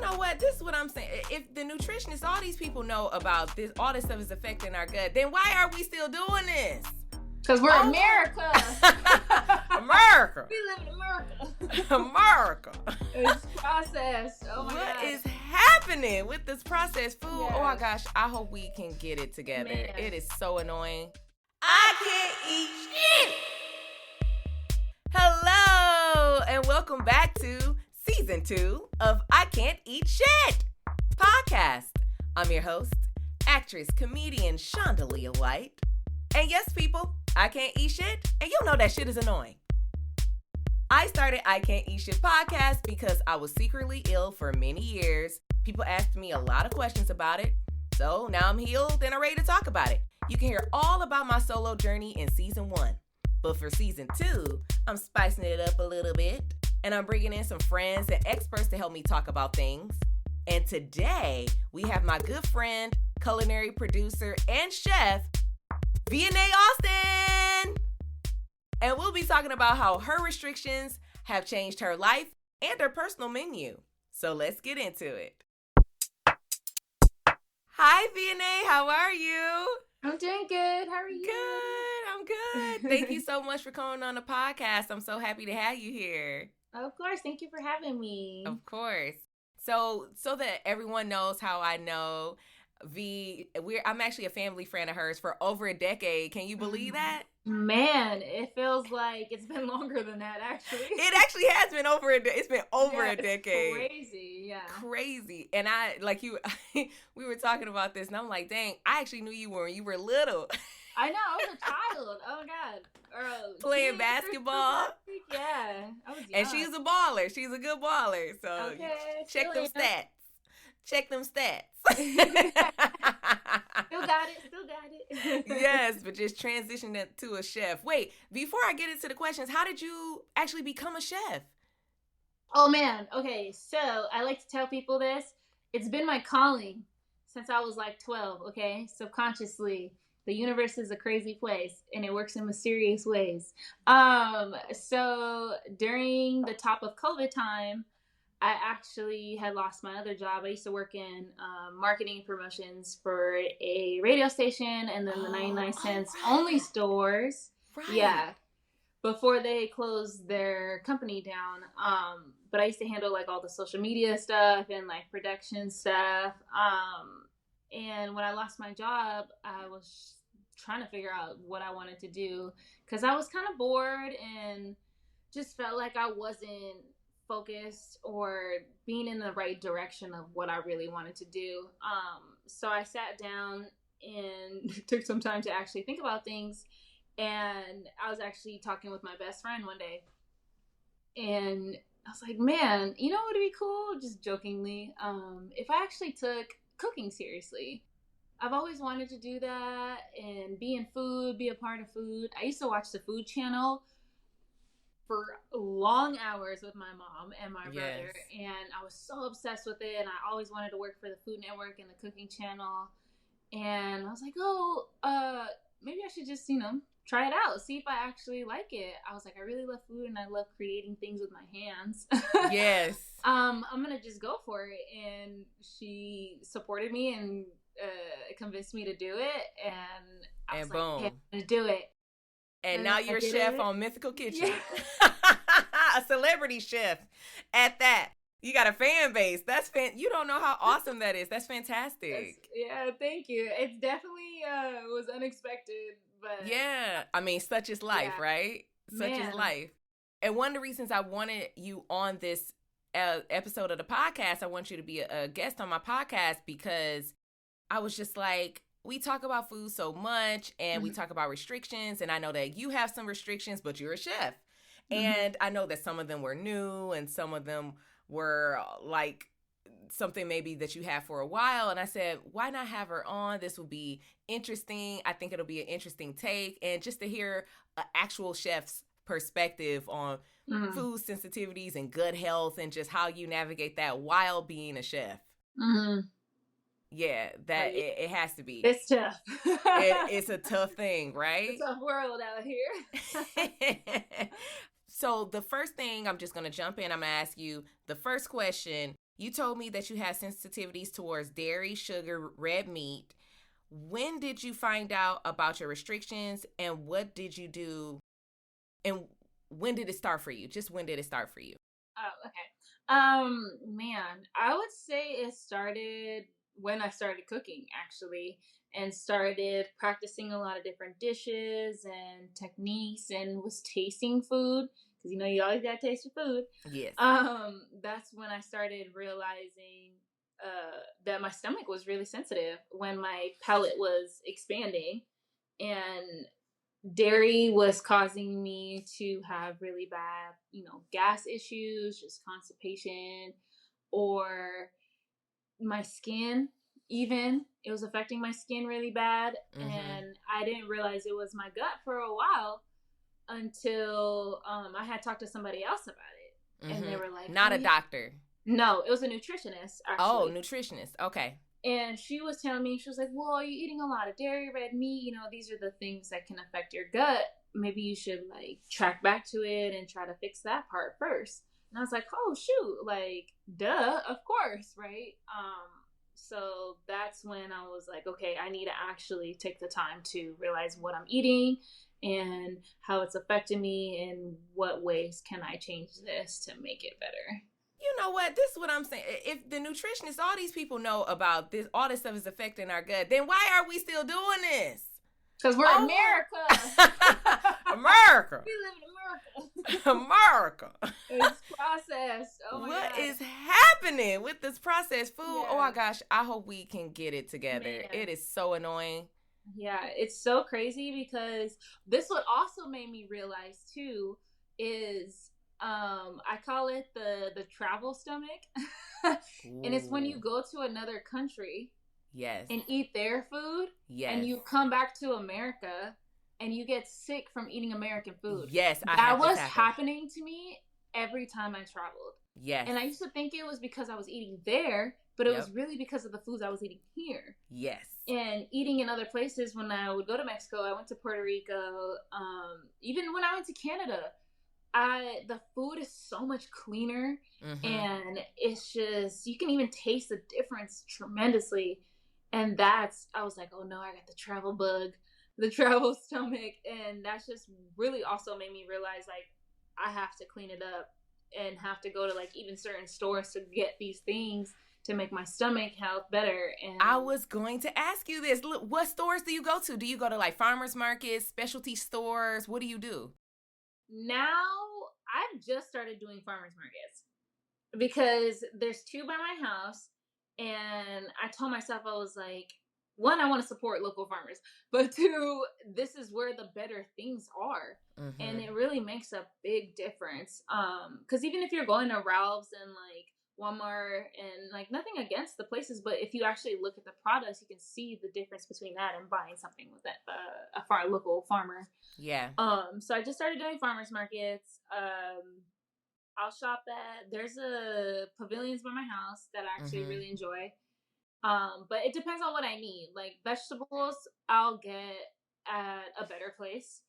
know what? This is what I'm saying. If the nutritionists, all these people know about this, all this stuff is affecting our gut, then why are we still doing this? Because we're America. America. We live in America. America. It's processed. Oh my God. What is happening with this processed food? Yes. Oh my gosh, I hope we can get it together. Man. It is so annoying. I can't eat shit. Hello, and welcome back to Season 2 of I Can't Eat Shit podcast. I'm your host, actress, comedian Shondalia White. And yes, people, I can't eat shit, and you know that shit is annoying. I started I Can't Eat Shit podcast because I was secretly ill for many years. People asked me a lot of questions about it, so now I'm healed and I'm ready to talk about it. You can hear all about my solo journey in Season 1. But for Season 2, I'm spicing it up a little bit, and I'm bringing in some friends and experts to help me talk about things. And today, we have my good friend, culinary producer, and chef, Vianai Austin! And we'll be talking about how her restrictions have changed her life and her personal menu. So let's get into it. Hi, Vianai, how are you? I'm doing good. How are you? Good, I'm good. Thank you so much for coming on the podcast. I'm so happy to have you here. Of course. Thank you for having me. Of course. So that everyone knows how I know I'm actually a family friend of hers for over a decade. Can you believe that? Man, it feels like it's been longer than that, actually. It actually has been over a decade. Crazy, yeah. Crazy. And we were talking about this, and I'm like, dang, I actually knew you when you were little. I know, I was a child. Oh, God. Playing basketball. Yeah, I was young. And she's a baller. She's a good baller. So check them stats. Check them stats. Still got it. Yes, but just transition it to a chef. Wait, before I get into the questions, how did you actually become a chef? Oh, man. Okay, so I like to tell people this. It's been my calling since I was like 12, okay? Subconsciously. The universe is a crazy place, and it works in mysterious ways. So during the top of COVID time, I actually had lost my other job. I used to work in marketing promotions for a radio station and then the 99 cents only stores. Right. Yeah. Before they closed their company down. But I used to handle like all the social media stuff and like production stuff. And when I lost my job, I was trying to figure out what I wanted to do because I was kind of bored and just felt like I wasn't focused or being in the right direction of what I really wanted to do. So I sat down and took some time to actually think about things. And I was actually talking with my best friend one day. And I was like, man, you know what would be cool? Just jokingly, if I actually took cooking seriously. I've always wanted to do that and be in food, be a part of food. I used to watch the Food Channel for long hours with my mom and my brother, and I was so obsessed with it, and I always wanted to work for the Food Network and the Cooking Channel, and I was like, maybe I should just, try it out, see if I actually like it. I was like, I really love food, and I love creating things with my hands. Yes. I'm gonna just go for it, and she supported me and convinced me to do it, and I was boom. Like, okay, I'm gonna do it. And now you're a chef on Mythical Kitchen. Yeah. A celebrity chef at that. You got a fan base. You don't know how awesome that is. That's fantastic. Yeah, thank you. It's definitely was unexpected, but yeah. I mean, such is life, right? Such is life. And one of the reasons I wanted you on this episode of the podcast, I want you to be a guest on my podcast because I was just like, we talk about food so much and we talk about restrictions, and I know that you have some restrictions, but you're a chef. And I know that some of them were new and some of them were like something maybe that you have for a while. And I said, why not have her on? This will be interesting. I think it'll be an interesting take, and just to hear an actual chef's perspective on food sensitivities and gut health and just how you navigate that while being a chef. Yeah, it has to be. It's tough. It's a tough thing, right? It's a tough world out here. So the first thing, I'm just going to jump in. I'm going to ask you the first question. You told me that you had sensitivities towards dairy, sugar, red meat. When did you find out about your restrictions, and what did you do, and when did it start for you? Just when did it start for you? Oh, okay. Man, I would say it started when I started cooking, actually, and started practicing a lot of different dishes and techniques, and was tasting food, because you always gotta taste your food. Yes. That's when I started realizing that my stomach was really sensitive when my palate was expanding, and dairy was causing me to have really bad, gas issues, just constipation, or my skin, even. It was affecting my skin really bad. Mm-hmm. And I didn't realize it was my gut for a while until I had talked to somebody else about it. Mm-hmm. And they were like, not a doctor. No, it was a nutritionist, actually. Oh, nutritionist. Okay. And she was telling me, she was like, well, you're eating a lot of dairy, red meat. These are the things that can affect your gut. Maybe you should, track back to it and try to fix that part first. And I was like, oh, shoot, duh, of course, right? So that's when I was like, okay, I need to actually take the time to realize what I'm eating and how it's affecting me, and what ways can I change this to make it better. You know what? This is what I'm saying. If the nutritionists, all these people know about this, all this stuff is affecting our gut, then why are we still doing this? Because we're America. America. We live in America. America. It's processed. Oh my What God. is happening with this processed food? Yeah. Oh my gosh. I hope we can get it together. Man. It is so annoying. Yeah, it's so crazy, because this what also made me realize too is I call it the travel stomach. And it's when you go to another country, yes, and eat their food, yes, and you come back to America and you get sick from eating American food. Yes, that was happening to me every time I traveled. Yes. And I used to think it was because I was eating there, but it was really because of the foods I was eating here. Yes. And eating in other places. When I would go to Mexico, I went to Puerto Rico, even when I went to Canada, the food is so much cleaner, mm-hmm. and it's just, you can even taste the difference tremendously. And I was like, oh no, I got the travel bug, the travel stomach. And that's just really also made me realize, I have to clean it up and have to go to even certain stores to get these things to make my stomach health better. And I was going to ask you this. Look, what stores do you go to? Do you go to farmers markets, specialty stores? What do you do? Now, I've just started doing farmers markets because there's 2 by my house, and I told myself, I was like, 1, I want to support local farmers, but 2, this is where the better things are. Mm-hmm. And it really makes a big difference. Because even if you're going to Ralph's and Walmart and nothing against the places, but if you actually look at the products, you can see the difference between that and buying something with a local farmer. Yeah. So I just started doing farmers markets. I'll shop at, there's a pavilions by my house that I actually mm-hmm. really enjoy. But it depends on what I need. Vegetables, I'll get at a better place.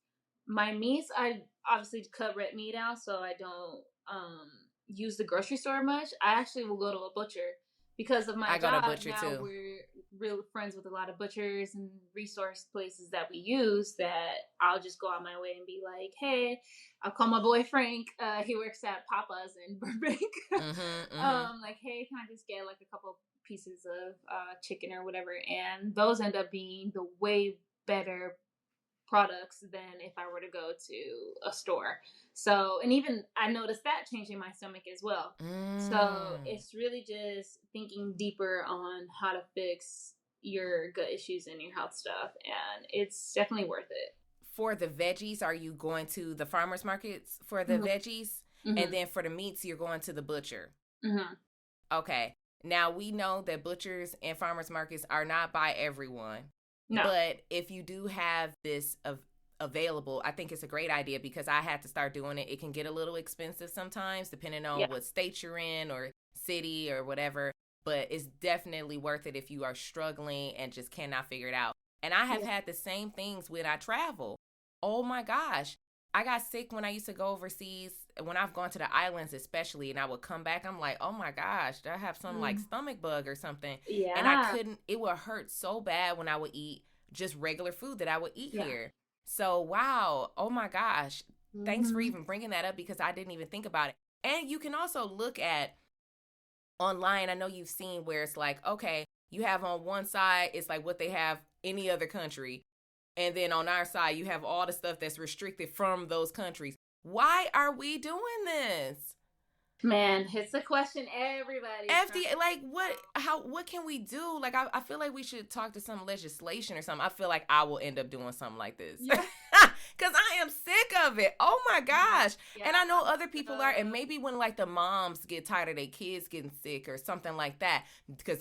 My meats, I obviously cut red meat out, so I don't use the grocery store much. I actually will go to a butcher because of my job. I go to butcher now too. We're real friends with a lot of butchers and resource places that we use, that I'll just go out my way and be like, hey, I'll call my boy Frank. He works at Papa's in Burbank. Mm-hmm, mm-hmm. Hey, can I just get a couple pieces of chicken or whatever? And those end up being the way better products than if I were to go to a store. So, and even I noticed that changing my stomach as well. So it's really just thinking deeper on how to fix your gut issues and your health stuff. And it's definitely worth it. For the veggies, are you going to the farmers markets for the mm-hmm. veggies? Mm-hmm. And then for the meats, you're going to the butcher? Mm-hmm. Okay. Now, we know that butchers and farmers markets are not by everyone. No. But if you do have this available, I think it's a great idea, because I had to start doing it. It can get a little expensive sometimes, depending on what state you're in or city or whatever. But it's definitely worth it if you are struggling and just cannot figure it out. And I have had the same things when I travel. Oh my gosh. I got sick when I used to go overseas when I've gone to the islands especially, and I would come back, I'm like, oh my gosh, did I have some like stomach bug or something? Yeah. And I couldn't, it would hurt so bad when I would eat just regular food that I would eat here. So, wow. Oh my gosh. Thanks for even bringing that up, because I didn't even think about it. And you can also look at online. I know you've seen where it's like, okay, you have on one side, it's like what they have any other country. And then on our side, you have all the stuff that's restricted from those countries. Why are we doing this? Man, it's a question everybody. FDA, like what can we do? Like, I feel like we should talk to some legislation or something. I feel like I will end up doing something like this. Yeah. Because I am sick of it. Oh my gosh. Yeah. And I know other people are, and maybe when like the moms get tired of their kids getting sick or something like that. Because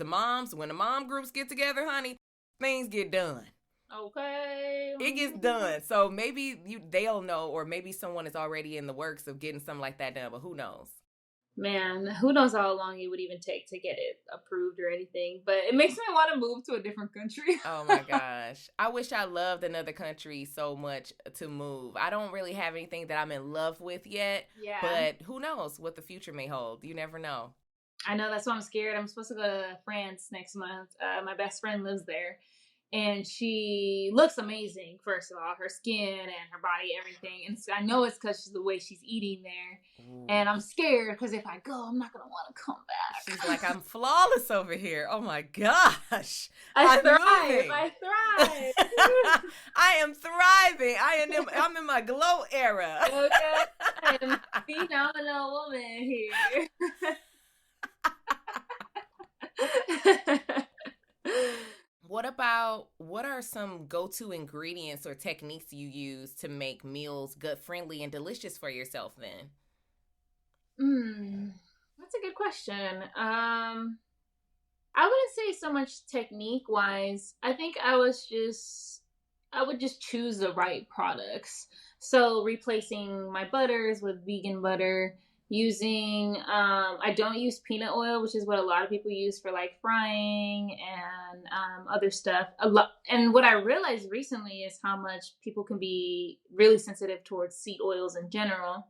when the mom groups get together, honey, things get done. Okay. It gets done. So maybe they'll know, or maybe someone is already in the works of getting something like that done, but who knows? Man, who knows how long it would even take to get it approved or anything. But it makes me want to move to a different country. Oh my gosh. I wish I loved another country so much to move. I don't really have anything that I'm in love with yet. Yeah. But who knows what the future may hold. You never know. I know, that's why I'm scared. I'm supposed to go to France next month. My best friend lives there. And she looks amazing, first of all. Her skin and her body, everything. And I know it's because of the way she's eating there. Ooh. And I'm scared because if I go, I'm not going to want to come back. She's like, I'm flawless over here. Oh, my gosh. I thrive. I am thriving. I'm in my glow era. Okay. I am a phenomenal woman here. What are some go-to ingredients or techniques you use to make meals gut-friendly and delicious for yourself then? That's a good question. I wouldn't say so much technique-wise. I think I would just choose the right products. So replacing my butters with vegan butter, using I don't use peanut oil, which is what a lot of people use for like frying and other stuff. And what I realized recently is how much people can be really sensitive towards seed oils in general,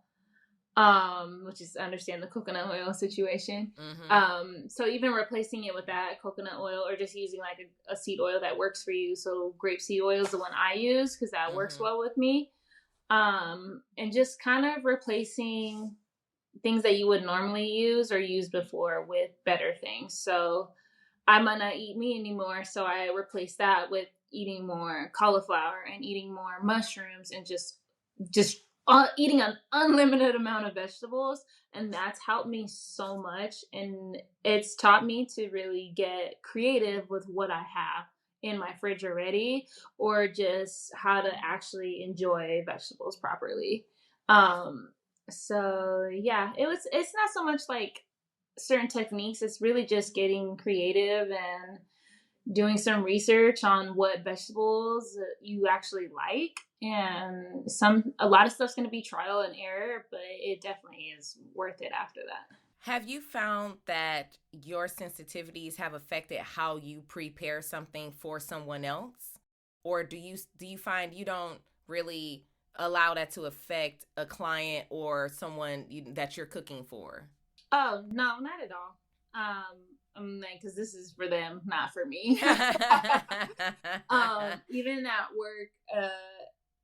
which is, I understand the coconut oil situation. So even replacing it with that coconut oil, or just using like a seed oil that works for you. So grapeseed oil is the one I use because that works well with me. And just kind of replacing things that you would normally use or use before with better things. So I might not eat meat anymore, so I replace that with eating more cauliflower and eating more mushrooms and just eating an unlimited amount of vegetables. And that's helped me so much. And it's taught me to really get creative with what I have in my fridge already, or just how to actually enjoy vegetables properly. So yeah, it's not so much like certain techniques. It's really just getting creative and doing some research on what vegetables you actually like. And a lot of stuff's going to be trial and error, but it definitely is worth it after that. Have you found that your sensitivities have affected how you prepare something for someone else? Or do you find you don't really allow that to affect a client or someone that you're cooking for? Oh, no, not at all. I'm like, because this is for them, not for me. Even at work,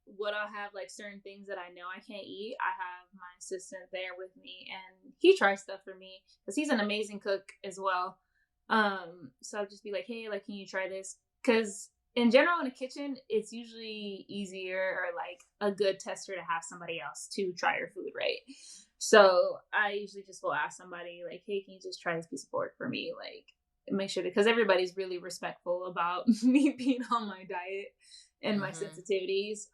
what I'll have, like certain things that I know I can't eat, I have my assistant there with me, and he tries stuff for me because he's an amazing cook as well. So I'll just be like, hey, like, can you try this? Because in general, in a kitchen, it's usually easier or like a good tester to have somebody else to try your food, right? So I usually just will ask somebody like, hey, can you just try this piece of pork for me? Like, make sure, because everybody's really respectful about me being on my diet and my sensitivities.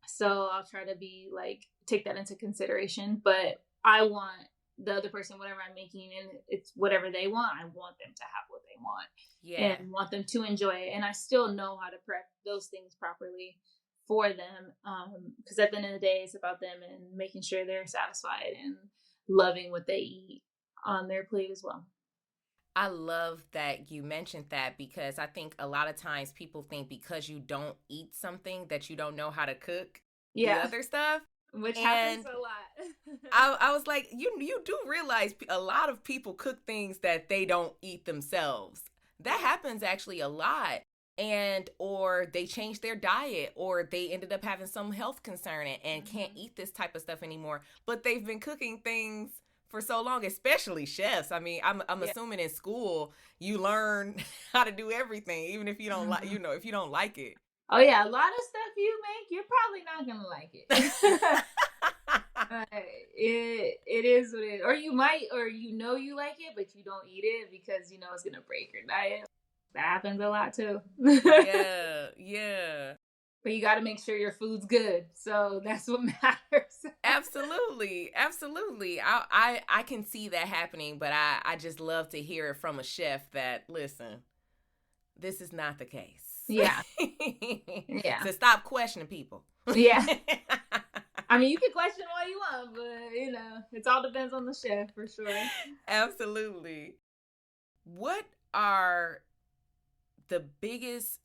So I'll try to be like, take that into consideration. But I want the other person, whatever I'm making, and it's whatever they want, I want them to have what they want. Yeah. And want them to enjoy it. And I still know how to prep those things properly for them. Because at the end of the day, it's about them and making sure they're satisfied and loving what they eat on their plate as well. I love that you mentioned that, because I think a lot of times people think because you don't eat something that you don't know how to cook the other stuff. Which And happens a lot. I was like, you do realize a lot of people cook things that they don't eat themselves. That happens actually a lot. And or they change their diet, or they ended up having some health concern and can't eat this type of stuff anymore. But they've been cooking things for so long, especially chefs. I mean, I'm assuming in school you learn how to do everything, even if you don't like, if you don't like it. Oh yeah, a lot of stuff you make, you're probably not gonna like it. It is what it is. Or you might, or you like it, but you don't eat it because it's gonna break your diet. That happens a lot too. Yeah. But you got to make sure your food's good. So that's what matters. Absolutely. I can see that happening, but I just love to hear it from a chef that, listen, this is not the case. Yeah. Yeah. So stop questioning people. Yeah. I mean, you can question all you want, but, it all depends on the chef for sure. Absolutely. What are the biggest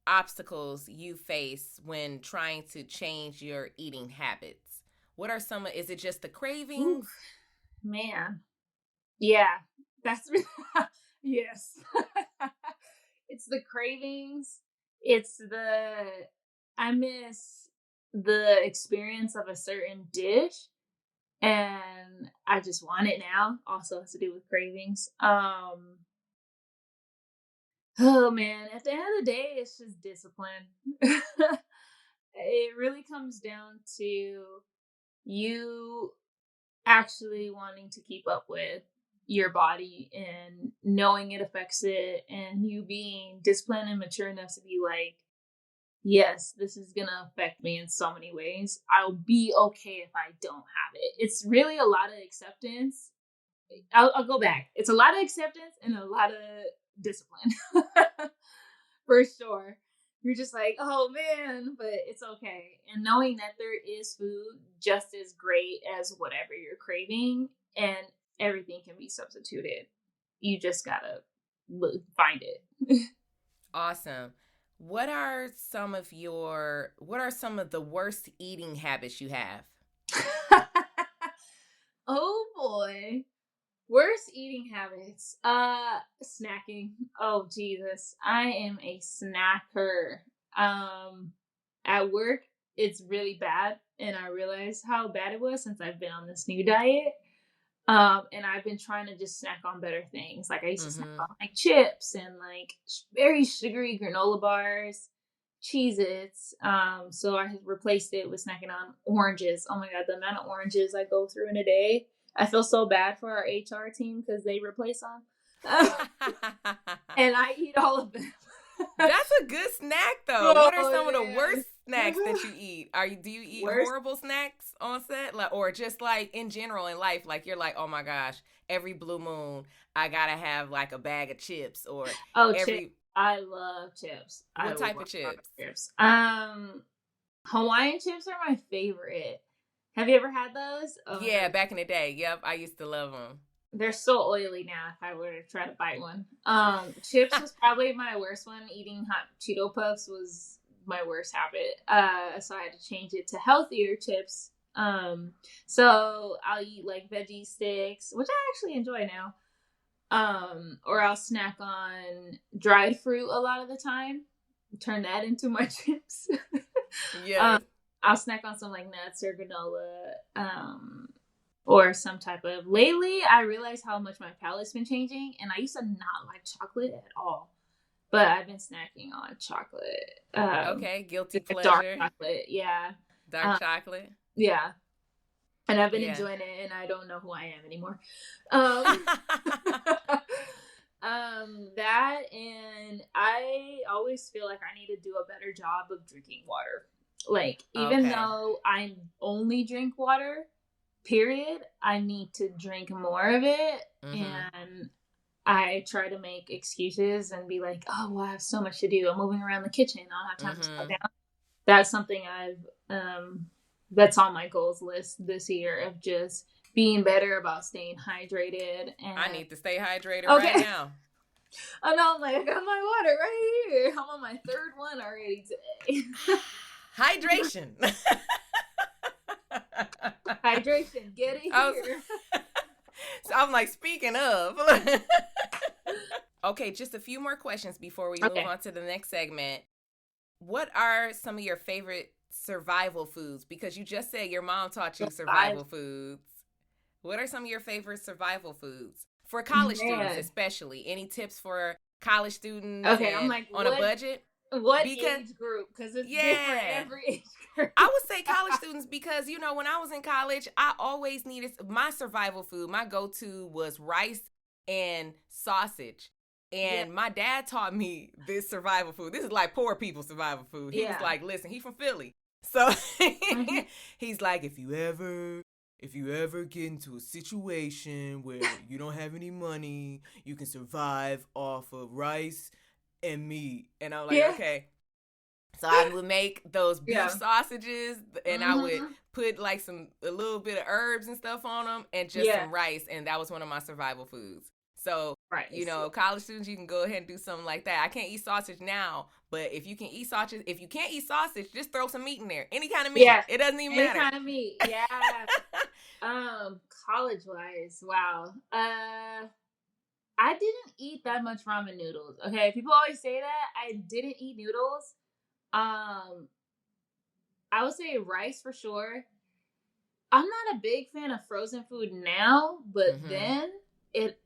obstacles you face when trying to change your eating habits? What are is it just the cravings? Ooh, man. Yeah. That's yes. It's the cravings. I miss the experience of a certain dish and I just want it now. Also has to do with cravings. Oh man, at the end of the day, it's just discipline. It really comes down to you actually wanting to keep up with your body and knowing it affects it, and you being disciplined and mature enough to be like, yes, this is gonna affect me in so many ways. I'll be okay if I don't have it. It's really a lot of acceptance. I'll go back. It's a lot of acceptance and a lot of discipline. For sure. You're just like, oh man, but it's okay. And knowing that there is food just as great as whatever you're craving, and everything can be substituted. You just gotta find it. Awesome. What are some of the worst eating habits you have? Oh boy. Worst eating habits. Snacking. Oh Jesus. I am a snacker. At work, it's really bad, and I realized how bad it was since I've been on this new diet. And I've been trying to just snack on better things. Like I used to snack on like chips and like very sugary granola bars, Cheez-Its. So I replaced it with snacking on oranges. Oh my God, the amount of oranges I go through in a day. I feel so bad for our HR team because they replace them. And I eat all of them. That's a good snack though. What are some of the worst snacks that you eat? Do you eat horrible snacks on set, or just like in general in life? Like you're like, oh my gosh, every blue moon I gotta have like a bag of chips or chips. I love chips. What type of chips? Hawaiian chips are my favorite. Have you ever had those? Oh, yeah, back in the day. Yep, I used to love them. They're so oily now if I were to try to bite one. Chips was probably my worst one. Eating hot Cheeto Puffs was my worst habit. So I had to change it to healthier chips. So I'll eat like veggie sticks, which I actually enjoy now. Or I'll snack on dried fruit a lot of the time. Turn that into my chips. Yeah. I'll snack on some like nuts or granola. Or some type of. Lately, I realized how much my palate's been changing, and I used to not like chocolate at all, but I've been snacking on chocolate. Okay, guilty pleasure. Dark chocolate, yeah. Dark chocolate, yeah. And I've been enjoying it, and I don't know who I am anymore. That, and I always feel like I need to do a better job of drinking water. Like, even though I only drink water, period, I need to drink more of it. And I try to make excuses and be like, oh, well, I have so much to do. I'm moving around the kitchen. I don't have time to slow down. That's something that's on my goals list this year, of just being better about staying hydrated. And I need to stay hydrated right now. I know, I'm like, I got my water right here. I'm on my third one already today. Hydration. Hydration, get it here. So I'm like, speaking of. Okay, just a few more questions before we move on to the next segment. What are some of your favorite survival foods? Because you just said your mom taught you survival foods. What are some of your favorite survival foods? For college students especially. Any tips for college students I'm like, on a budget? What age group? Because it's different every age group. I would say college students because, you know, when I was in college, I always needed my survival food. My go-to was rice and sausage. And my dad taught me this survival food. This is like poor people's survival food. He was like, listen, he's from Philly. So he's like, if you ever get into a situation where you don't have any money, you can survive off of rice and meat. And I'm like, okay. So I would make those beef sausages, and I would put like a little bit of herbs and stuff on them, and just some rice, and that was one of my survival foods. So, you know, college students, you can go ahead and do something like that. I can't eat sausage now, but if you can eat sausage, if you can't eat sausage, just throw some meat in there. Any kind of meat. Yeah. It doesn't even matter. Any kind of meat. Yeah. College-wise, wow. I didn't eat that much ramen noodles. Okay, people always say that. I didn't eat noodles. I would say rice for sure. I'm not a big fan of frozen food now, but then it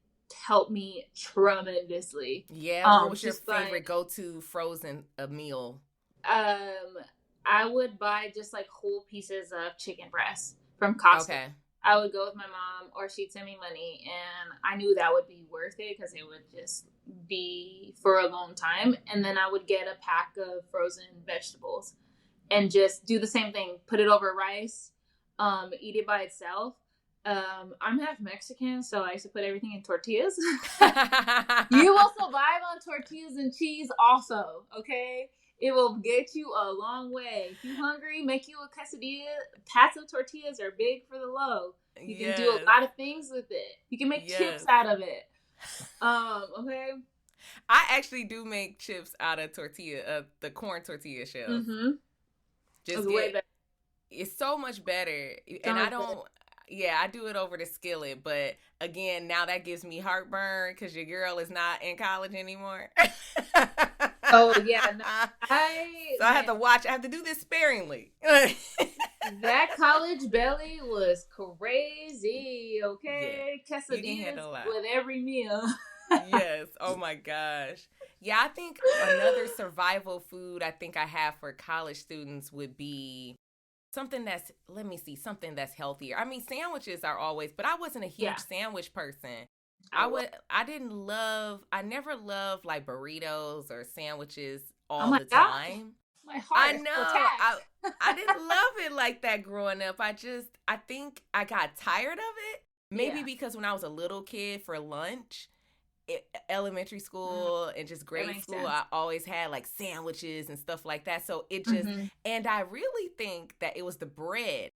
helped me tremendously. Yeah, what was your favorite go-to frozen meal? I would buy just like whole pieces of chicken breast from Costco. Okay. I would go with my mom, or she'd send me money, and I knew that would be worth it because it would just be for a long time. And then I would get a pack of frozen vegetables and just do the same thing. Put it over rice, eat it by itself. I'm half Mexican, so I used to put everything in tortillas. You will survive on tortillas and cheese also, okay? It will get you a long way. If you're hungry, make you a quesadilla. Pats of tortillas are big for the low. You can do a lot of things with it. You can make chips out of it. Okay? I actually do make chips out of the corn tortilla shells. Mm-hmm. Just way better. It's so much better. And I don't... Yeah, I do it over the skillet, but again, now that gives me heartburn because your girl is not in college anymore. Oh, yeah. No, I have to watch. I have to do this sparingly. That college belly was crazy, okay? Quesadillas with every meal. Yes. Oh, my gosh. Yeah, I think another survival food I think I have for college students would be something that's healthier. I mean, sandwiches are always, but I wasn't a huge sandwich person. I never loved like burritos or sandwiches all the time. My heart. I know. I didn't love it like that growing up. I think I got tired of it. Maybe because when I was a little kid for lunch, elementary school and just grade school, I always had like sandwiches and stuff like that. So it just, and I really think that it was the bread,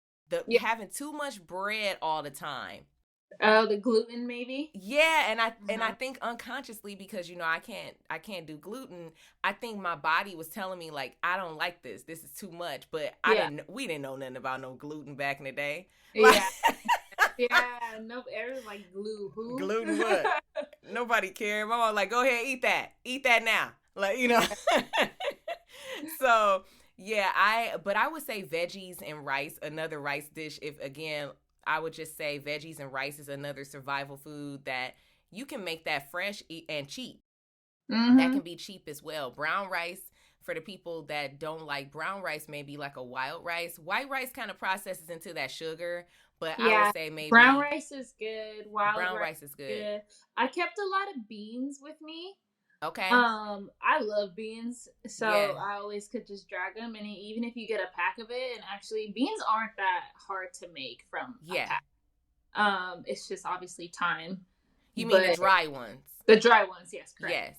having too much bread all the time. Oh, the gluten maybe? Yeah, and I think unconsciously, because you know I can't do gluten, I think my body was telling me like, I don't like this. This is too much. But we didn't know nothing about no gluten back in the day. Like, no, everyone's like glue. Gluten what? Nobody cared. My mom was like, go ahead, eat that now. Like, you know. So but I would say veggies and rice, another rice dish. If again, I would just say veggies and rice is another survival food that you can make that fresh and cheap. Mm-hmm. That can be cheap as well. Brown rice, for the people that don't like brown rice, maybe like a wild rice. White rice kind of processes into that sugar, but I would say maybe brown rice is good. Brown rice is good. I kept a lot of beans with me. Okay. I love beans, so I always could just drag them, and even if you get a pack of it, and actually beans aren't that hard to make from a pack. It's just obviously time. You mean the dry ones? The dry ones, yes, correct. Yes.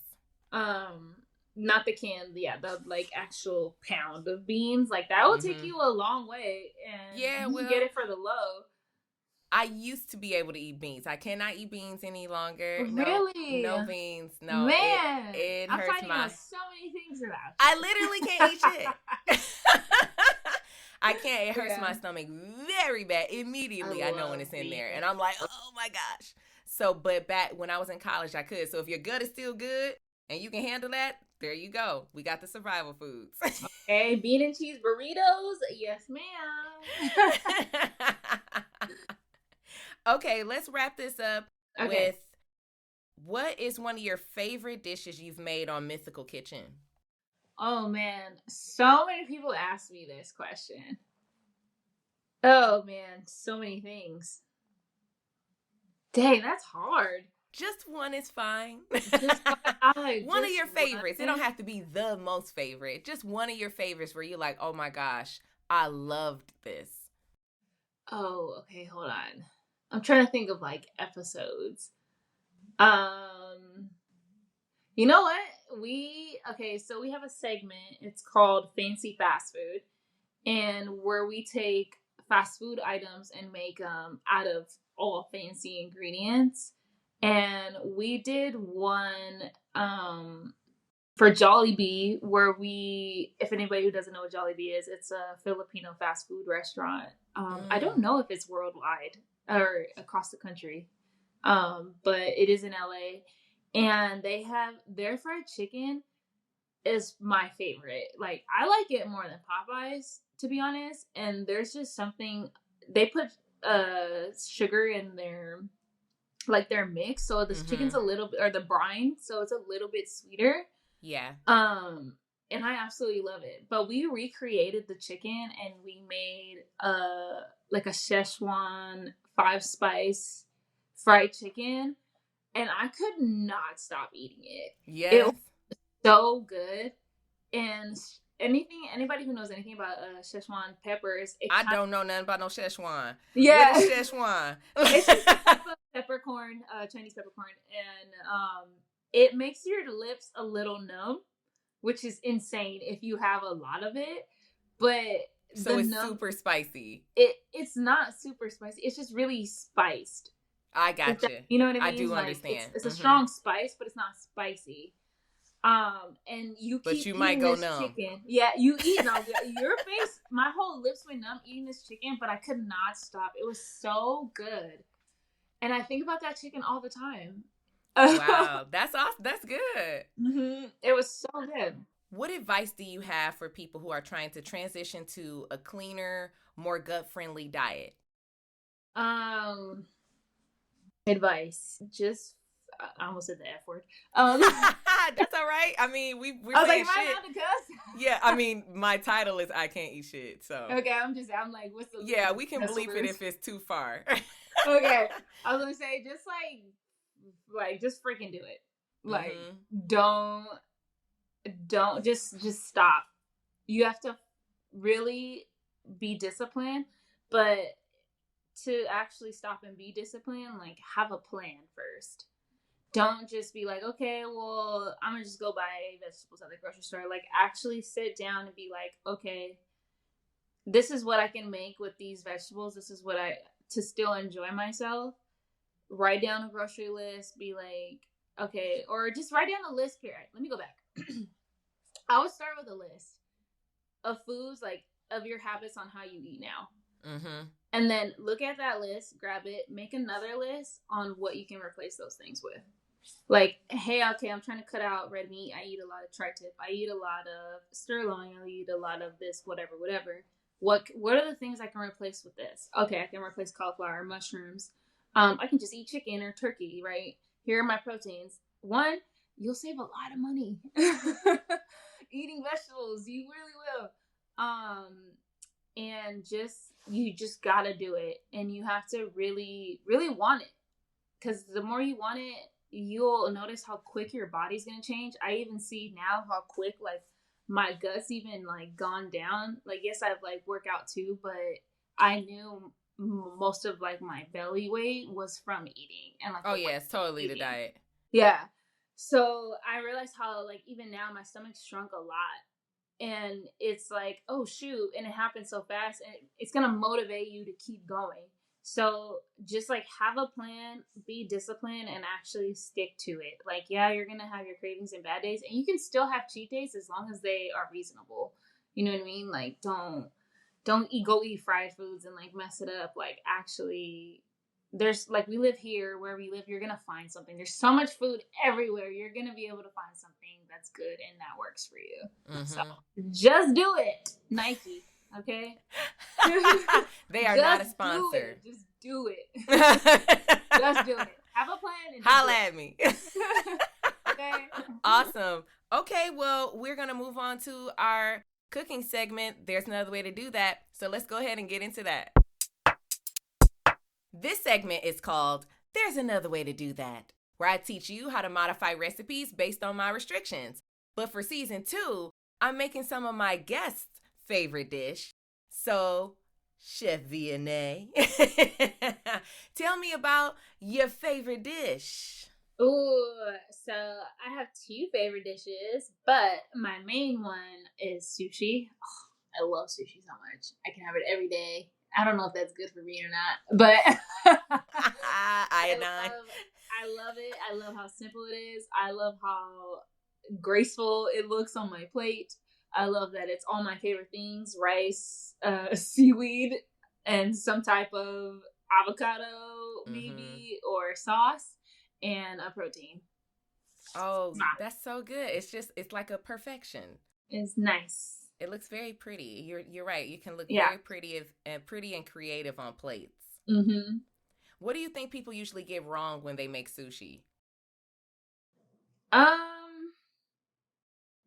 Not the canned, the like actual pound of beans, like that will take you a long way, and you can get it for the low. I used to be able to eat beans. I cannot eat beans any longer. Really? No beans. No. Man, it hurts my... so many things about you. I literally can't eat shit. I can't. It hurts Yeah. my stomach very bad. Immediately, I know when it's in there. And I'm like, oh my gosh. So, but back when I was in college, I could. So if your gut is still good and you can handle that, there you go. We got the survival foods. Okay, bean and cheese burritos. Yes, ma'am. Okay, let's wrap this up Okay. with what is one of your favorite dishes you've made on Mythical Kitchen? Oh man, so many people ask me this question. Oh man, so many things. Dang, that's hard. Just one is fine. Just one of your favorites. It don't have to be the most favorite. Just one of your favorites where you're like, oh my gosh, I loved this. Oh, okay, hold on. I'm trying to think of like episodes. You know what? So we have a segment. It's called Fancy Fast Food, and where we take fast food items and make them out of all fancy ingredients. And we did one for Jollibee, where if anybody who doesn't know what Jollibee is, it's a Filipino fast food restaurant. I don't know if it's worldwide or across the country, but it is in LA. And they have their fried chicken is my favorite. Like, I like it more than Popeyes, to be honest. And there's just something, they put sugar in their mix, so the chicken's a little bit, or the brine, so it's a little bit sweeter. Yeah. And I absolutely love it. But we recreated the chicken and we made like a Szechuan 5-spice fried chicken, and I could not stop eating it. Yes. It was so good. And anybody who knows anything about Szechuan peppers, I don't know nothing about no Szechuan. Yeah. What is Szechuan? It's just peppercorn, Chinese peppercorn, and it makes your lips a little numb, which is insane if you have a lot of it. But so it's super spicy. It's not super spicy. It's just really spiced. I got you. You know what I mean? I do understand. It's a strong spice, but it's not spicy. And you keep but you might go numb. Chicken. Yeah, you eat now. Your face, my whole lips went numb eating this chicken, but I could not stop. It was so good, and I think about that chicken all the time. Wow, that's awesome. That's good. Mm-hmm. It was so good. What advice do you have for people who are trying to transition to a cleaner, more gut-friendly diet? Advice. Just, I almost said the F word. That's all right. I mean, we're I was saying like, am shit. I allowed to cuss? Yeah, I mean, my title is I Can't Eat Shit, so. Okay, I'm like, what's the... Yeah, we can bleep it if it's too far. Okay, I was gonna say, just just freaking do it. Like, don't just stop. You have to really be disciplined, but to actually stop and be disciplined, like, have a plan first. Don't just be like, okay, well, I'm gonna just go buy vegetables at the grocery store. Like, actually sit down and be like, okay, this is what I can make with these vegetables. This is what to still enjoy myself. Write down a grocery list. Be like, okay, or just write down a list period. Let me go back. I would start with a list of foods, like, of your habits on how you eat now. Mm-hmm. And then look at that list, grab it, make another list on what you can replace those things with. Like, hey, okay, I'm trying to cut out red meat. I eat a lot of tri-tip. I eat a lot of sirloin. I eat a lot of this, whatever. What are the things I can replace with this? Okay, I can replace cauliflower, mushrooms. I can just eat chicken or turkey, right? Here are my proteins. One, you'll save a lot of money. Eating vegetables, you really will. And you just gotta do it. And you have to really, really want it. Because the more you want it, you'll notice how quick your body's gonna change. I even see now how quick, like, my gut's even, like, gone down. Like, yes, I've, like, worked out too, but I knew most of, like, my belly weight was from eating. And, like, oh yeah, it's totally the diet. Yeah. So I realized how, like, even now my stomach's shrunk a lot. And it's like, oh shoot, and it happens so fast, and it's gonna motivate you to keep going. So just, like, have a plan, be disciplined, and actually stick to it. Like, yeah, you're gonna have your cravings and bad days, and you can still have cheat days as long as they are reasonable. You know what I mean? Like, don't don't go eat fried foods and like mess it up. Like actually, there's like, we live here, where we live, you're gonna find something. There's so much food everywhere. You're gonna be able to find something that's good and that works for you. So just do it, Nike. Okay. They are not a sponsor. Just do it. Just do it. Have a plan and holla at me. Okay. Awesome. Okay, well, we're gonna move on to our cooking segment. There's another way to do that. So let's go ahead and get into that. This segment is called There's Another Way to Do That, where I teach you how to modify recipes based on my restrictions. But for season 2, I'm making some of my guests' favorite dish. So, Chef Vianai, tell me about your favorite dish. Ooh, so I have 2 favorite dishes, but my main one is sushi. Oh, I love sushi so much. I can have it every day. I don't know if that's good for me or not, but I love it. I love how simple it is. I love how graceful it looks on my plate. I love that it's all my favorite things: rice, seaweed, and some type of avocado, maybe, or sauce, and a protein. Oh, that's so good. It's like a perfection. It's nice. It looks very pretty. You're right. You can look very pretty and creative on plates. Mm-hmm. What do you think people usually get wrong when they make sushi?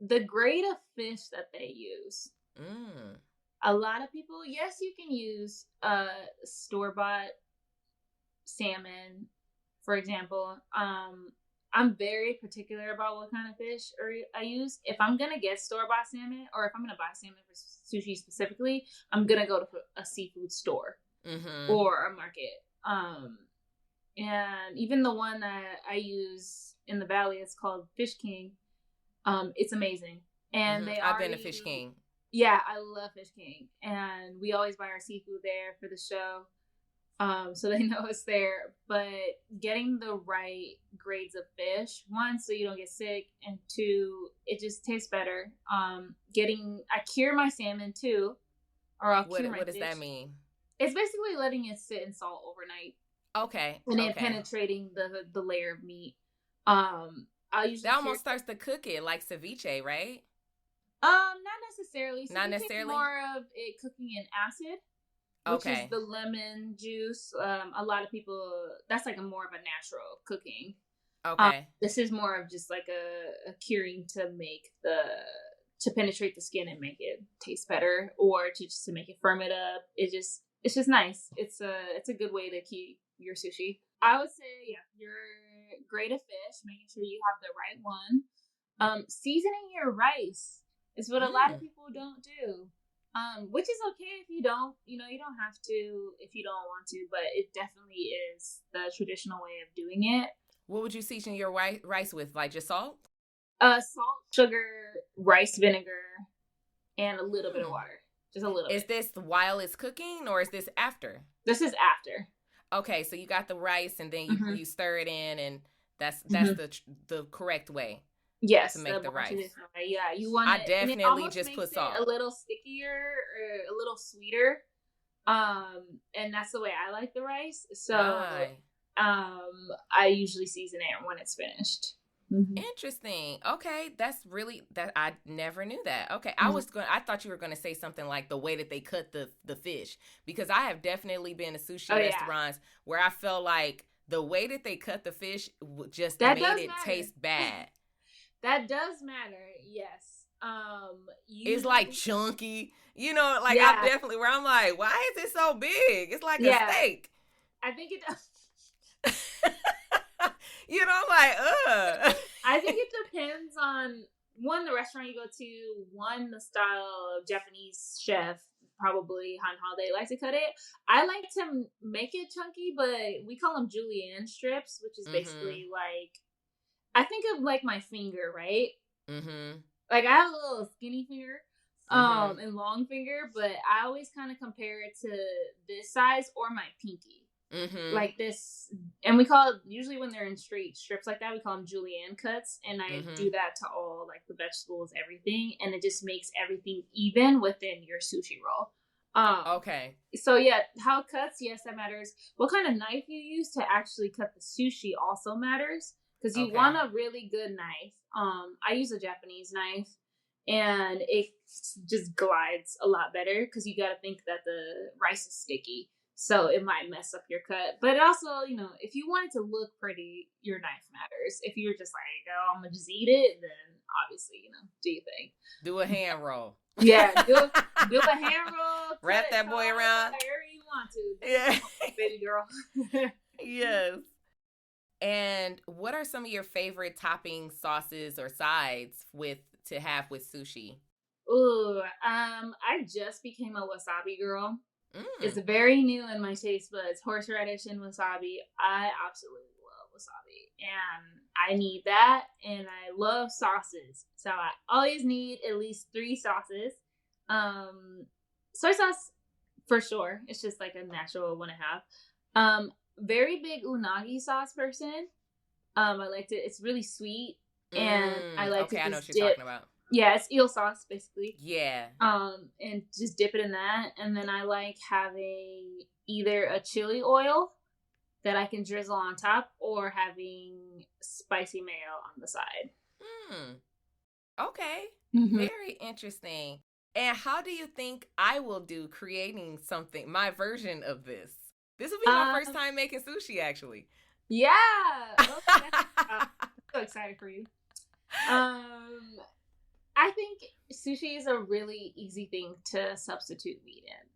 The grade of fish that they use. A lot of people, yes, you can use store-bought salmon, for example. I'm very particular about what kind of fish I use. If I'm going to get store-bought salmon, or if I'm going to buy salmon for sushi specifically, I'm going to go to a seafood store or a market. And even the one that I use in the Valley, it's called Fish King. It's amazing. And I've been to Fish King. Yeah, I love Fish King. And we always buy our seafood there for the show. So they know it's there. But getting the right grades of fish, 1, so you don't get sick, and 2, it just tastes better. I cure my salmon too, or I'll cure my fish. What does that mean? It's basically letting it sit in salt overnight. Okay. And then penetrating the layer of meat. That almost starts to cook it like ceviche, right? Not necessarily. Not necessarily. More of it cooking in acid. Which is the lemon juice. A lot of people, that's like more of a natural cooking. Okay. This is more of just like a curing to penetrate the skin and make it taste better, or to make it firm it up. It's just nice. It's a good way to keep your sushi. I would say, your grade of fish, making sure you have the right one. Seasoning your rice is what a lot of people don't do. Which is okay if you don't, you don't have to if you don't want to, but it definitely is the traditional way of doing it. What would you season your rice with? Like just salt? Salt, sugar, rice vinegar, and a little bit of water. Just a little bit. Is this while it's cooking, or is this after? This is after. Okay, so you got the rice and then you stir it in, and that's the correct way. Yes, to make the rice. Yeah, you want. I definitely just put salt. A little stickier or a little sweeter, and that's the way I like the rice. So, I usually season it when it's finished. Interesting. Okay, that's really that. I never knew that. Okay, I thought you were going to say something like the way that they cut the fish, because I have definitely been to sushi restaurants where I felt like the way that they cut the fish just made it taste bad. That does matter, yes. It's like chunky, I'm definitely where I'm like, why is it so big? It's like a steak. I think it does. I'm like, ugh. I think it depends on, 1, the restaurant you go to, 1, the style of Japanese chef, probably how they like to cut it. I like to make it chunky, but we call them julienne strips, which is basically like, I think of like my finger, right? Like I have a little skinny finger, and long finger, but I always kind of compare it to this size or my pinky. Like this, and we call it, usually when they're in straight strips like that, we call them julienne cuts, and I do that to all like the vegetables, everything, and it just makes everything even within your sushi roll. Okay. So yeah, how it cuts, yes, that matters. What kind of knife you use to actually cut the sushi also matters, because you want a really good knife. I use a Japanese knife, and it just glides a lot better because you got to think that the rice is sticky, so it might mess up your cut. But also, you know, if you want it to look pretty, your knife matters. If you're just like, oh, I'm gonna just eat it, then obviously, you know, do your thing. Do a hand roll. Yeah, do a hand roll. Wrap that boy around. However you want to. Yeah. Baby girl. Yes. And what are some of your favorite toppings, sauces, or sides to have with sushi? Ooh, I just became a wasabi girl. It's very new in my taste buds. Horseradish and wasabi. I absolutely love wasabi, and I need that. And I love sauces, so I always need at least 3 sauces. Soy sauce for sure. It's just like a natural one to have. Very big unagi sauce person. I liked it. It's really sweet, and I like to just I know what you're talking about. Yeah, it's eel sauce basically. Yeah. And just dip it in that, and then I like having either a chili oil that I can drizzle on top, or having spicy mayo on the side. Okay. Very interesting. And how do you think I will do creating something, my version of this? This will be my first time making sushi, actually. Yeah. Okay. I'm so excited for you. I think sushi is a really easy thing to substitute meat in.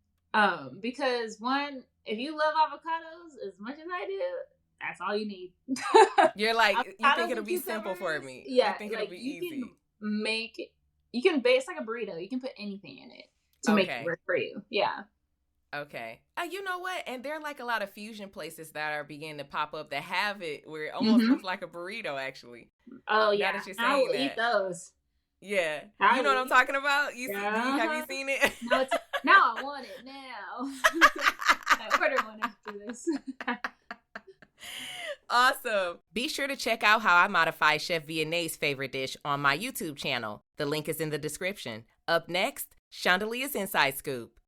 Because one, if you love avocados as much as I do, that's all you need. You're like, you think it'll be simple for me. Yeah. You think it'll be easy. You can bake, it's like a burrito. You can put anything in it to make it work for you. Yeah. Okay. You know what? And there are like a lot of fusion places that are beginning to pop up that have it where it almost looks like a burrito, actually. Oh, yeah. Now that you're saying I will eat those. Yeah. You know what I'm talking about? Have you seen it? Now I want it now. I order one after this. Awesome. Be sure to check out how I modify Chef Vianai's favorite dish on my YouTube channel. The link is in the description. Up next, Shondalia's Inside Scoop.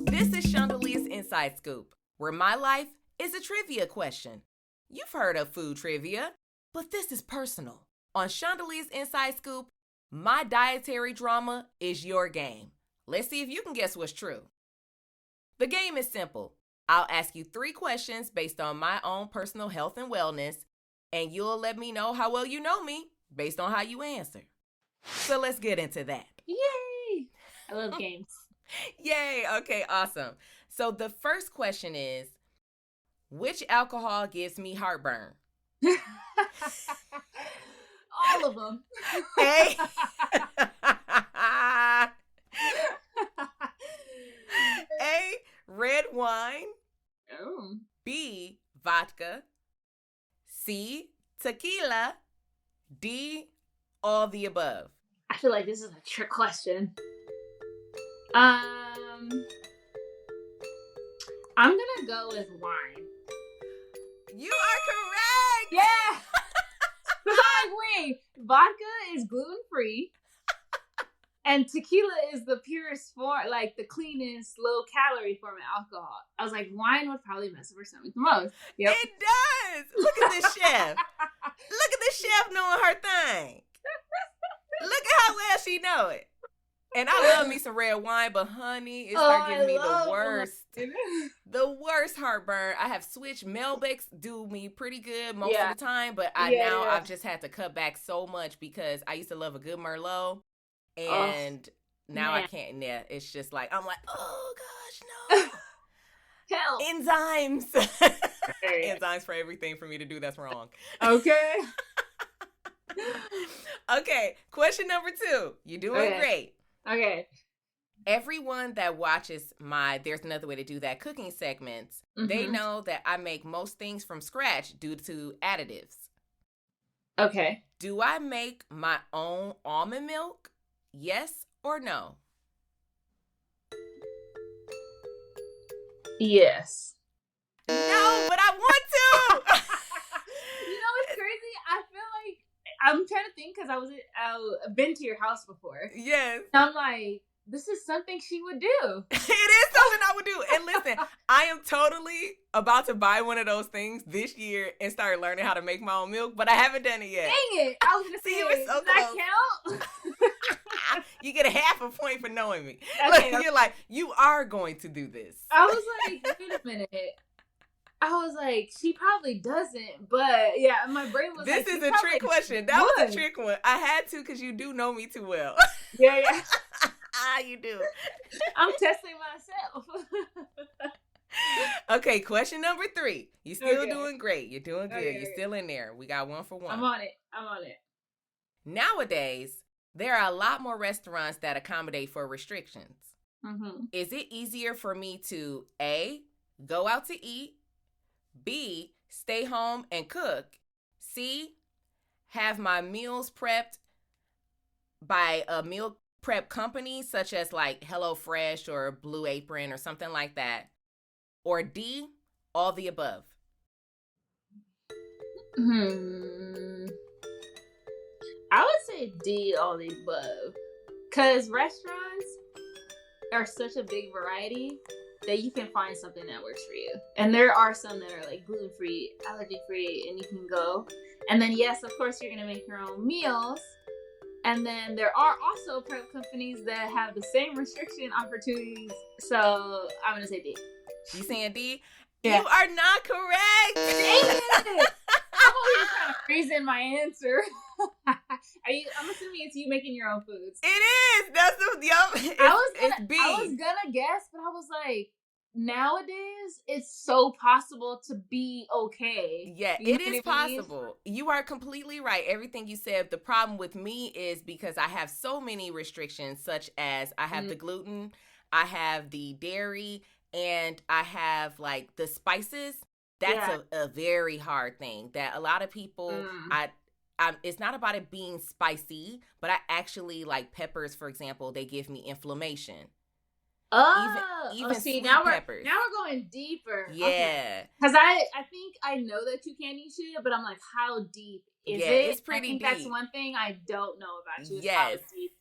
This is Shondalia's Inside Scoop, where my life is a trivia question. You've heard of food trivia, but this is personal. On Shondalia's Inside Scoop, my dietary drama is your game. Let's see if you can guess what's true. The game is simple. I'll ask you 3 questions based on my own personal health and wellness, and you'll let me know how well you know me based on how you answer. So let's get into that. Yay! I love games. Yay! Okay, awesome. So the first question is, which alcohol gives me heartburn? All of them. A. A. Red wine. Oh. B. Vodka. C. Tequila. D. All the above. I feel like this is a trick question. I'm gonna go with wine. You are correct. Yeah. Because I'm like, wait, vodka is gluten free, and tequila is the purest form, like the cleanest, low calorie form of alcohol. I was like, wine would probably mess up her stomach the most. Yep. It does. Look at this chef. Look at this chef knowing her thing. Look at how well she know it. And I love me some red wine, but honey, it started giving me the worst. The worst heartburn. I have switched. Melbeck's do me pretty good most of the time, but I've just had to cut back so much because I used to love a good Merlot, and now I can't. Yeah, it's just like, I'm like, oh gosh, no. Hell. Enzymes. Enzymes for everything for me to do that's wrong. Okay. Okay, question number 2. You're doing great. Okay. Everyone that watches my There's Another Way to Do That cooking segments, they know that I make most things from scratch due to additives. Okay. Do I make my own almond milk? Yes or no? Yes. No, but I want to. You know what's crazy? I feel like I'm trying to think because I've been to your house before. Yes. And I'm like, this is something she would do. It is something I would do. And listen, I am totally about to buy one of those things this year and start learning how to make my own milk, but I haven't done it yet. Dang it. I was going to say, you were so does that count? You get a half a point for knowing me. Okay. You're like, you are going to do this. I was like, wait a minute. I was like, she probably doesn't, but yeah, my brain was this like, is a trick question. That was a trick one. I had to because you do know me too well. Yeah. You do. I'm testing myself. Okay, question number 3. You're still doing great. You're doing good. Okay. You're still in there. We got 1 for 1. I'm on it. Nowadays, there are a lot more restaurants that accommodate for restrictions. Mm-hmm. Is it easier for me to A, go out to eat, B, stay home and cook, C, have my meals prepped by a meal prep company such as like HelloFresh or Blue Apron or something like that, or D, all the above? I would say D, all the above, because restaurants are such a big variety that you can find something that works for you. And there are some that are like gluten-free, allergy-free, and you can go. And then yes, of course, you're going to make your own meals. And then there are also prep companies that have the same restriction opportunities. So I'm going to say D. You saying D? Yeah. You are not correct. Dang it. I'm over here trying to reason my answer. I'm assuming it's you making your own foods. It is. That's the it's B. I was gonna guess, but I was like, nowadays it's so possible to be okay. Yeah, it is possible. You are completely right. Everything you said. The problem with me is because I have so many restrictions, such as I have the gluten, I have the dairy, and I have like the spices. That's a very hard thing that a lot of people, it's not about it being spicy, but I actually like peppers, for example, they give me inflammation. Even see, sweet now peppers. Now we're going deeper. Yeah. Because I think I know that you can eat shit, but I'm like, how deep is it? It's pretty I think deep. That's one thing I don't know about you. Yes. How deep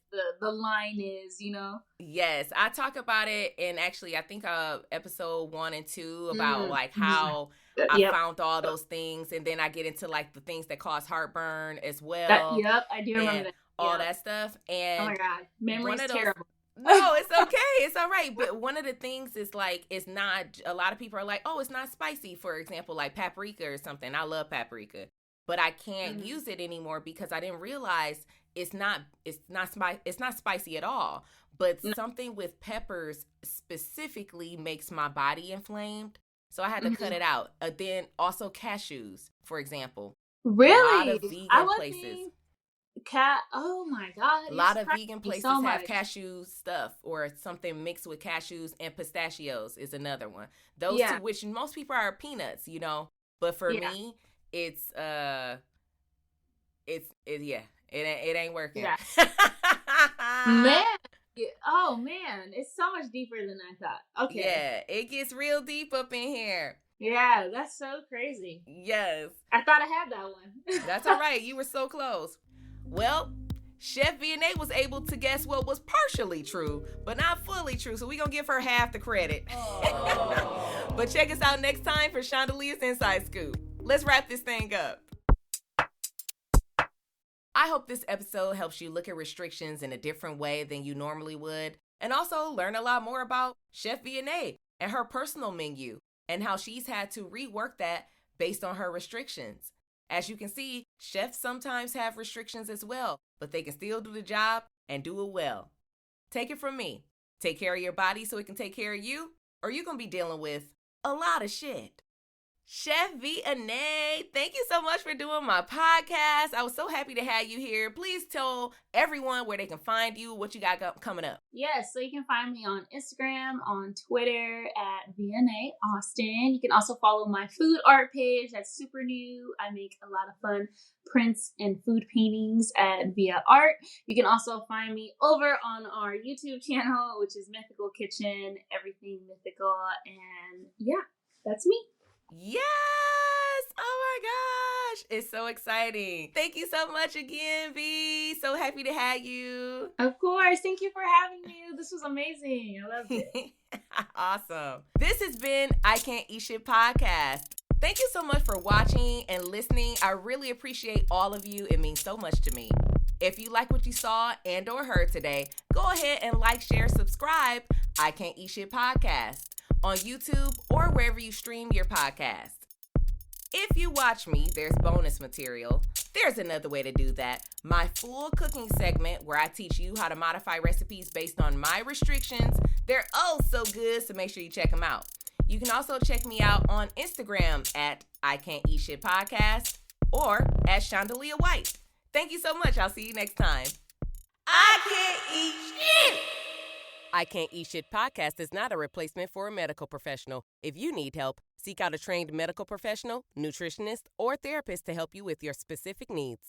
the line is, you know? Yes. I talk about it in actually, I think episode 1 and 2 about like how I found all those things, and then I get into like the things that cause heartburn as well. I do remember that. All that stuff. And oh my God, memory's terrible. No, it's okay. It's all right. But one of the things is like, it's not, a lot of people are like, oh, it's not spicy. For example, like paprika or something. I love paprika, but I can't use it anymore because I didn't realize it's not spicy at all. But something with peppers specifically makes my body inflamed. So I had to cut it out. Then also cashews, for example. Really? A lot of vegan places. Oh my God. A lot of vegan places have cashew stuff or something mixed with cashews, and pistachios is another one. Those two, which most people are peanuts, you know, but for me, it ain't working. Yeah. Man. Oh man, it's so much deeper than I thought. Okay. Yeah, it gets real deep up in here. Yeah, that's so crazy. Yes. I thought I had that one. That's all right. You were so close. Well, Chef Vianai was able to guess what was partially true, but not fully true. So we're going to give her half the credit. But check us out next time for Shondalia's Inside Scoop. Let's wrap this thing up. I hope this episode helps you look at restrictions in a different way than you normally would, and also learn a lot more about Chef Vianai and her personal menu and how she's had to rework that based on her restrictions. As you can see, chefs sometimes have restrictions as well, but they can still do the job and do it well. Take it from me. Take care of your body so it can take care of you, or you're going to be dealing with a lot of shit. Chef Vianai, thank you so much for doing my podcast. I was so happy to have you here. Please tell everyone where they can find you, what you got coming up. Yes, so you can find me on Instagram, on Twitter at Vianai Austin. You can also follow my food art page. That's super new. I make a lot of fun prints and food paintings at Via Art. You can also find me over on our YouTube channel, which is Mythical Kitchen, everything mythical. And yeah, that's me. Yes! Oh my gosh! It's so exciting. Thank you so much again, V. So happy to have you. Of course. Thank you for having me. This was amazing. I loved it. Awesome. This has been I Can't Eat Shit Podcast. Thank you so much for watching and listening. I really appreciate all of you. It means so much to me. If you like what you saw and or heard today, go ahead and like, share, subscribe I Can't Eat Shit Podcast on YouTube or wherever you stream your podcast. If you watch me, there's bonus material. There's another way to do that. My full cooking segment where I teach you how to modify recipes based on my restrictions. They're oh so good, so make sure you check them out. You can also check me out on Instagram at I Can't Eat Shit Podcast or at Shondalia White. Thank you so much. I'll see you next time. I Can't Eat Shit! I Can't Eat Shit Podcast is not a replacement for a medical professional. If you need help, seek out a trained medical professional, nutritionist, or therapist to help you with your specific needs.